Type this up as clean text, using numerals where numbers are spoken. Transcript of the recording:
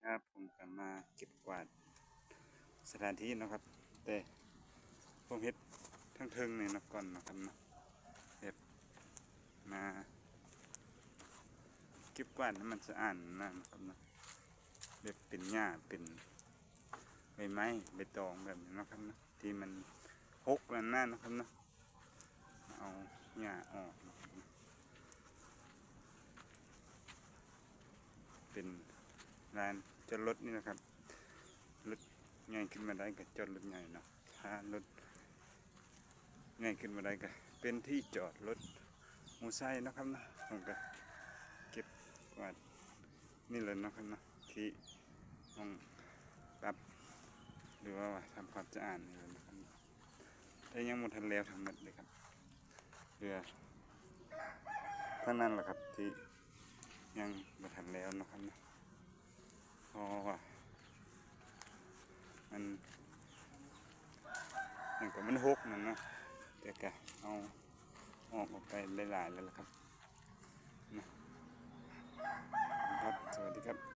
ครับผมก็มาเก็บกวาดสถานที่นะครับแต่ผมเฮ็ดทั้งเทิงนี่นะก่อนนะครับนะเฮ็ดมาเก็บกวาดให้มันสะอาดนะครับนะแบบเป็นหญ้าเป็นใบไม้ใบตองแบบนี้นะครับนะที่มันหกแล้วนะครับนะเอาหญ้าออกนะครับนะเป็นลานจอดรถนี่นะครับรถใหญ่ขึ้นมาได้ก็จอดรถใหญ่เนาะถ้ารถใหญ่ขึ้นมาได้ก็เป็นที่จอดรถมอไซค์นะครับนะผมก็เก็บกวาดนี่เลยนะครับนะที่ห้องปรับหรือว่าทำความสะอาดนี่เลยนะครับแต่ยังหมดทันแล้วทั้งหมดเลยครับเรือทั้งนั้นแหละครับที่ยังหมดทันแล้วนะครับนะเพราะว่ามันอย่างกับมันหกนั่นนะแต่ก็เอาออกไปหลายๆแล้วล่ะครับ